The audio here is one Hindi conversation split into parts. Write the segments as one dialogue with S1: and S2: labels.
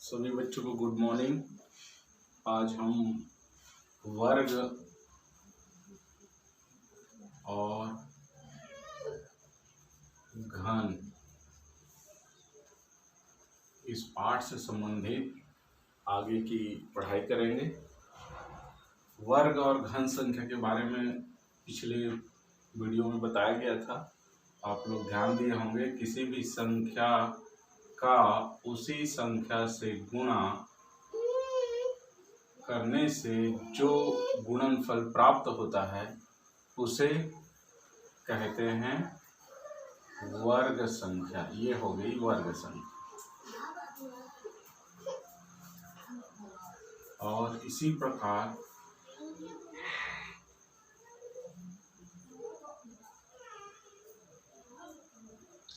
S1: सभी बच्चों को गुड मॉर्निंग। आज हम वर्ग और घन इस पाठ से संबंधित आगे की पढ़ाई करेंगे। वर्ग और घन संख्या के बारे में पिछले वीडियो में बताया गया था। आप लोग ध्यान दिए होंगे, किसी भी संख्या का उसी संख्या से गुणा करने से जो गुणनफल प्राप्त होता है उसे कहते हैं वर्ग संख्या। ये हो गई वर्ग संख्या। और इसी प्रकार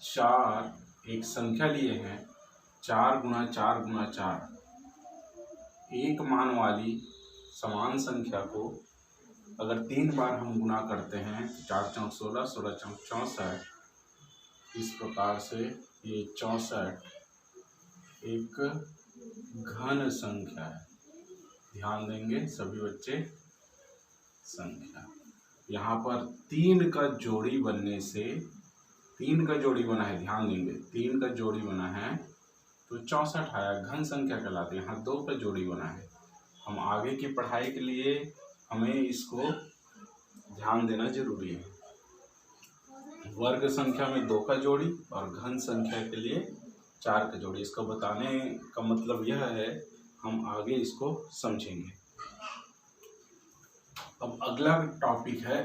S1: चार एक संख्या लिए हैं, 4 गुणा 4 गुणा 4। एक मान वाली समान संख्या को अगर 3 बार हम गुणा करते हैं तो 4 चौक 16, 16 चौक 64। इस प्रकार से ये 64 एक घन संख्या है। ध्यान देंगे सभी बच्चे। संख्या यहाँ पर 3 का जोड़ी बनने से, 3 का जोड़ी बना है, ध्यान देंगे 3 का जोड़ी बना है तो 64 आया, घन संख्या कहलाती है। यहाँ 2 का जोड़ी बना है। हम आगे की पढ़ाई के लिए हमें इसको ध्यान देना जरूरी है। वर्ग संख्या में 2 का जोड़ी और घन संख्या के लिए 4 का जोड़ी। इसको बताने का मतलब यह है, हम आगे इसको समझेंगे। अब अगला टॉपिक है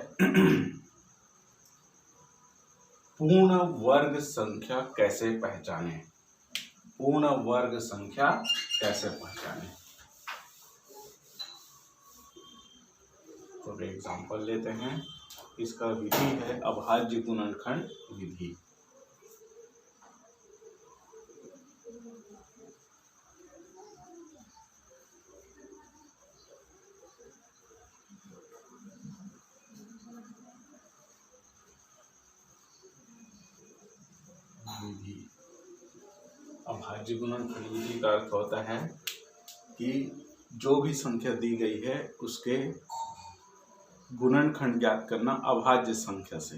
S1: पूर्ण वर्ग संख्या कैसे पहचानें। पूर्ण वर्ग संख्या कैसे पहचानें, तो एग्जाम्पल लेते हैं। इसका विधि है अभाज्य गुणनखंड विधि। विधि अभाज्य गुणनखंड विधि का अर्थ होता है कि जो भी संख्या दी गई है उसके गुणनखंड ज्ञात करना अभाज्य संख्या से।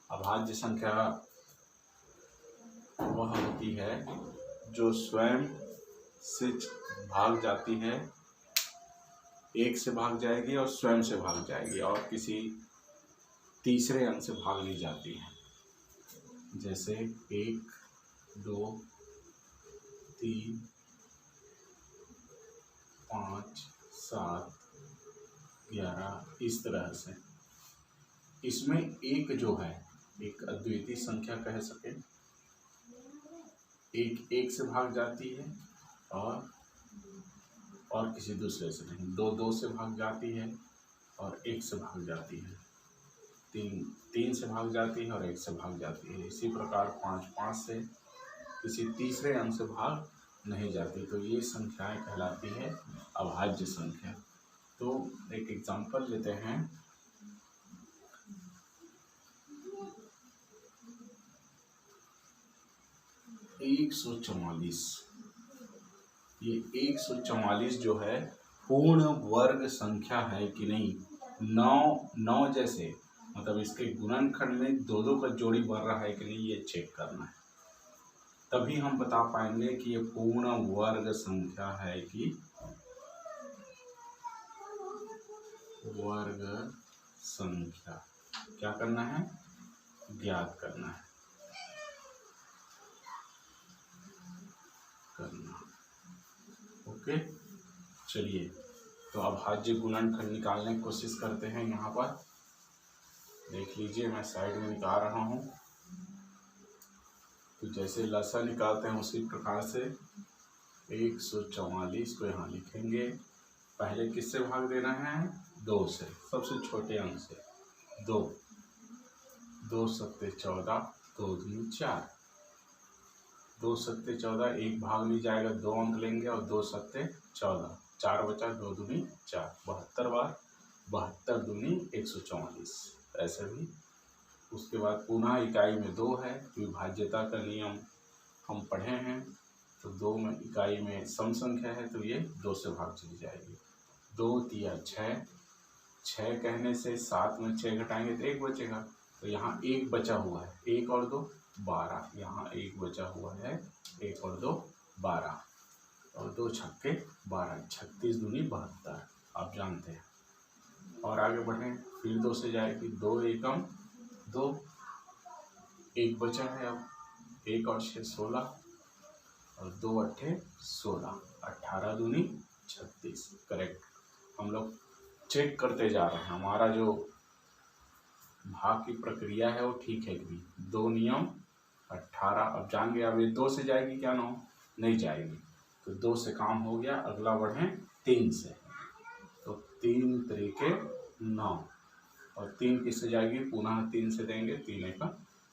S1: अभाज्य संख्या वह होती है जो स्वयं से भाग जाती है, 1 से भाग जाएगी और स्वयं से भाग जाएगी और किसी तीसरे अंक से भाग नहीं जाती है। जैसे 1, 2, 3, 5, 7, 11 इस तरह से। इसमें एक जो है एक अद्वितीय संख्या कह सके। एक 1 से भाग जाती है और किसी दूसरे से नहीं। 2 2 से भाग जाती है और 1 से भाग जाती है। 3 से भाग जाती है और 1 से भाग जाती है। इसी प्रकार 5 5 से किसी तीसरे अंक से भाग नहीं जाती। तो ये संख्याएं कहलाती है अभाज्य संख्या। तो एक एग्जांपल लेते हैं। ये 144 जो है पूर्ण वर्ग संख्या है कि नहीं। 9 जैसे मतलब इसके गुणनखंड में 2 का जोड़ी बन रहा है कि नहीं, ये चेक करना है। तभी हम बता पाएंगे कि ये पूर्ण वर्ग संख्या है कि वर्ग संख्या। क्या करना है, ज्ञात करना है। ओके, चलिए तो अभाज्य गुणनखंड निकालने की कोशिश करते हैं। यहाँ पर देख लीजिए, मैं साइड में निकाल रहा हूँ। तो जैसे लसा निकालते हैं उसी प्रकार से 144 को यहाँ लिखेंगे। पहले किससे भाग देना है, 2 से, सबसे छोटे अंक से। 2 2 सत्ते 14, 2 दूनी 4। 2 सत्ते 14, एक भाग नहीं जाएगा, 2 अंक लेंगे और 2 सत्ते 14, 4 बचा, 2 दूनी 4, 72 बार, 72 दूनी 144। ऐसे भी उसके बाद पुनः इकाई में 2 है। विभाज्यता का नियम हम पढ़े हैं। तो 2 में इकाई में सम संख्या है तो ये 2 से भाग चली जाएगी। 2 तिया 6, 6 कहने से 7 में 6 घटाएंगे तो 1 बचेगा, तो यहाँ 1 बचा हुआ है, 1 और 2 12, यहाँ 1 बचा हुआ है, 1 और 2 12, और 2 छक्के 12, 36 दूनी 72, आप जानते हैं। और आगे बढ़ें, फिर 2 से जाएगी, 2 एकम 2, 1 बचा है, अब 1 और 6 16, और 2 अट्ठे 16, 18 दूनी 36, करेक्ट। हम लोग चेक करते जा रहे हैं हमारा जो भाग की प्रक्रिया है वो ठीक है कि नहीं। 2 नियम 18, अब जान गया। अब ये 2 से जाएगी क्या 9? नहीं जाएगी, तो 2 से काम हो गया। अगला बढ़ें 3 से, तो 3 तरीके 9, और 3 किससे जाएगी? पुनः 3 से देंगे, 3 एक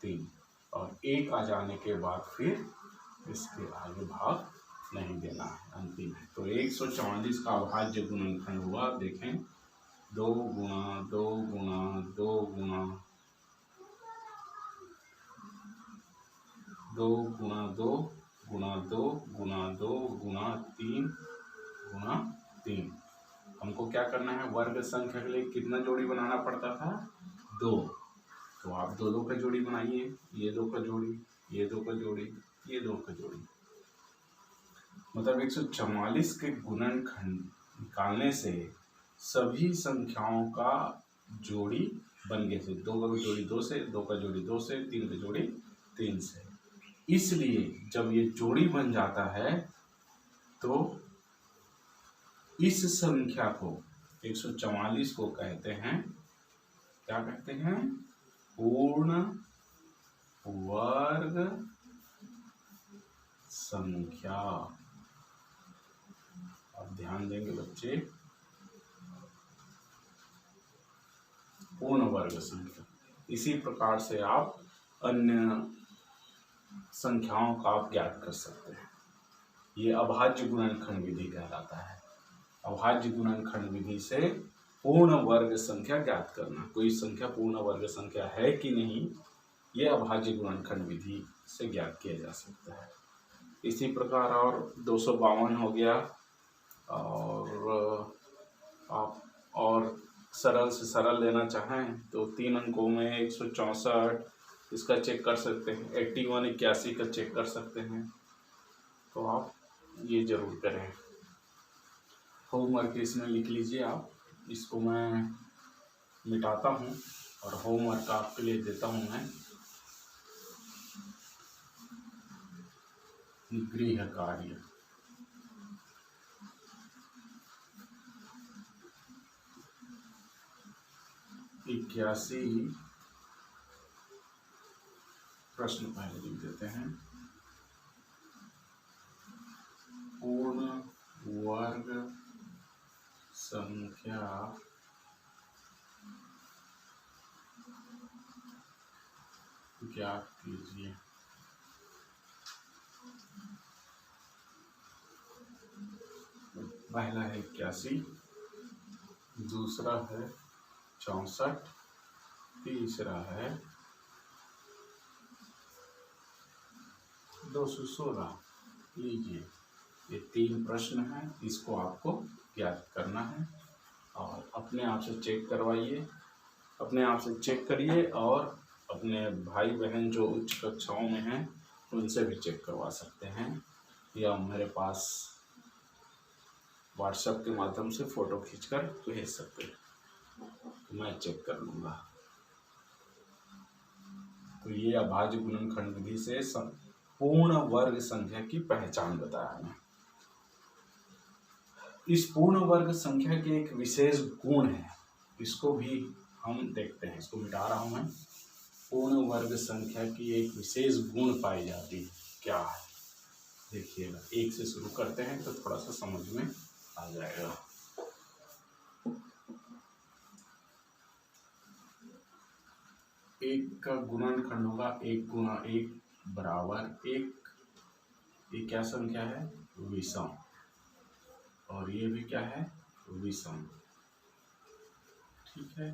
S1: 3, और 1 आ जाने के बाद फिर इसके आगे भाग नहीं देना है, अंतिम है। तो 144 का अभाज्य गुणनखंड हुआ, देखें 2 गुणा 2 गुणा 2 गुणा 2 गुणा 2 गुणा 2 गुणा 2 गुणा 3 गुणा 3। हमको क्या करना है? वर्ग संख्या के लिए कितना जोड़ी बनाना पड़ता था? 2। तो आप 2 का जोड़ी बनाइए, ये 2 का जोड़ी, ये 2 का जोड़ी, ये 2 का जोड़ी, मतलब 144 के गुणनखंड निकालने से सभी संख्याओं का जोड़ी बन गए थे। 2 का जोड़ी 2 से, 2 का जोड़ी 2 से, 3 का जोड़ी 3 से। इसलिए जब ये जोड़ी बन जाता है तो इस संख्या को 144 को कहते हैं, क्या कहते हैं? पूर्ण वर्ग संख्या। अब ध्यान देंगे बच्चे, पूर्ण वर्ग संख्या। इसी प्रकार से आप अन्य संख्याओं का आप ज्ञात कर सकते हैं। ये अभाज्य गुणनखंड विधि कहलाता है। अभाज्य गुणनखंड विधि से पूर्ण वर्ग संख्या ज्ञात करना, कोई संख्या पूर्ण वर्ग संख्या है कि नहीं, ये अभाज्य गुणनखंड विधि से ज्ञात किया जा सकता है। इसी प्रकार और 252 हो गया, और आप और सरल से सरल लेना चाहें तो 3 अंकों में 164 इसका चेक कर सकते हैं, 81 81 का चेक कर सकते हैं। तो आप ये जरूर करें। होमवर्क इसमें लिख लीजिए आप, इसको मैं मिटाता हूँ और होमवर्क आपके लिए देता हूँ मैं। गृह कार्य, इक्यासी प्रश्न पहले लिख देते हैं। पूर्ण वर्ग संख्या ज्ञात कीजिए। पहला है 81, दूसरा है 64, तीसरा है 216। लीजिए, ये 3 प्रश्न हैं, इसको आपको ज्ञात करना है और अपने आप से चेक करवाइए, अपने आप से चेक करिए, और अपने भाई बहन जो उच्च कक्षाओं में हैं उनसे भी चेक करवा सकते हैं, या मेरे पास व्हाट्सएप के माध्यम से फ़ोटो खींचकर भेज सकते हैं, तो मैं चेक कर लूँगा। तो ये अभाज्य गुणनखंड विधि से पूर्ण वर्ग संख्या की पहचान बताया मैं। इस पूर्ण वर्ग संख्या के एक विशेष गुण है, इसको भी हम देखते हैं। इसको मिटा रहा हूं मैं। पूर्ण वर्ग संख्या की एक विशेष गुण पाई जाती है, क्या है? देखिएगा, 1 से शुरू करते हैं तो थोड़ा सा समझ में आ जाएगा। एक का गुणनखंड होगा 1 गुणा 1 बराबर 1। ये क्या संख्या है? विषम। और ये भी क्या है? विषम। ठीक है,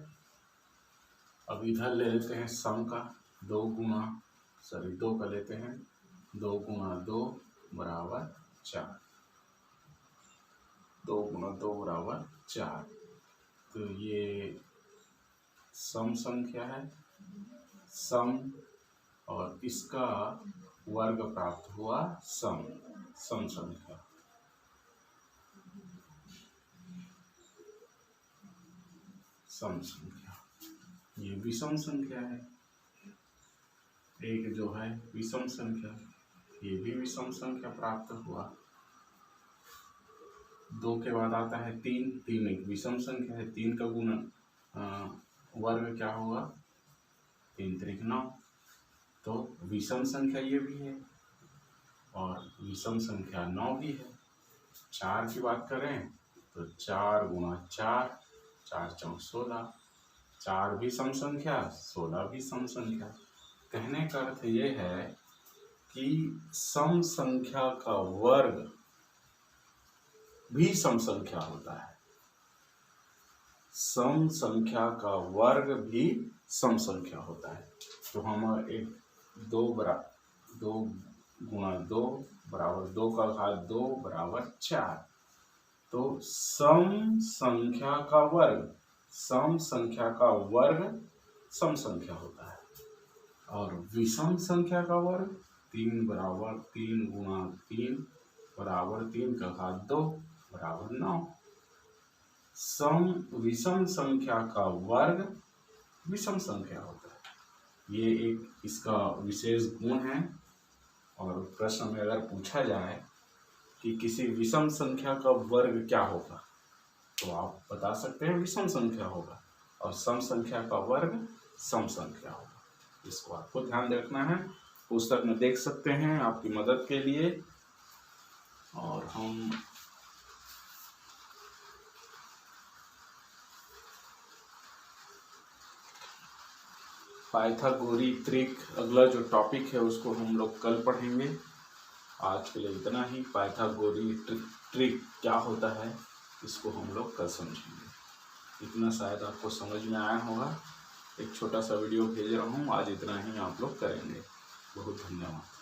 S1: अब इधर ले लेते हैं सम का, 2 का लेते हैं, 2 गुणा 2 बराबर 4, 2 गुना 2 बराबर 4। तो ये सम संख्या है, सम, और इसका वर्ग प्राप्त हुआ सम संख्या। सम संख्या ये विषम संख्या है। एक जो है विषम संख्या, ये भी विषम संख्या प्राप्त हुआ। 2 के बाद आता है 3, 3 एक विषम संख्या है। 3 का गुणन वर्ग क्या होगा, 3 त्रिक 9। तो विषम संख्या ये भी है और विषम संख्या 9 भी है। 4 की बात करें तो 4 गुना 4, 4 चौक 16, 4 भी सम संख्या, 16 भी सम संख्या। कहने का अर्थ ये है कि सम संख्या का वर्ग भी सम संख्या होता है। सम संख्या का वर्ग भी सम संख्या होता है। तो हम 2 गुना 2 बराबर 2 का घात 2 बराबर 4। तो सम संख्या का वर्ग, सम संख्या का वर्ग सम संख्या होता है। और विषम संख्या का वर्ग 3 बराबर 3 गुना 3 बराबर 3 का घात 2 बराबर 9। सम विषम संख्या का वर्ग विषम संख्या होता है। ये एक इसका विशेष गुण है। और प्रश्न में अगर पूछा जाए कि किसी विषम संख्या का वर्ग क्या होगा, तो आप बता सकते हैं विषम संख्या होगा, और सम संख्या का वर्ग सम संख्या होगा। इसको आपको ध्यान रखना है। पुस्तक में देख सकते हैं आपकी मदद के लिए। और हम पाइथागोरी त्रिक, अगला जो टॉपिक है उसको हम लोग कल पढ़ेंगे। आज के लिए इतना ही। पाइथागोरी ट्रिक क्या होता है इसको हम लोग कल समझेंगे। इतना शायद आपको समझ में आया होगा। एक छोटा सा वीडियो भेज रहा हूँ, आज इतना ही आप लोग करेंगे। बहुत धन्यवाद।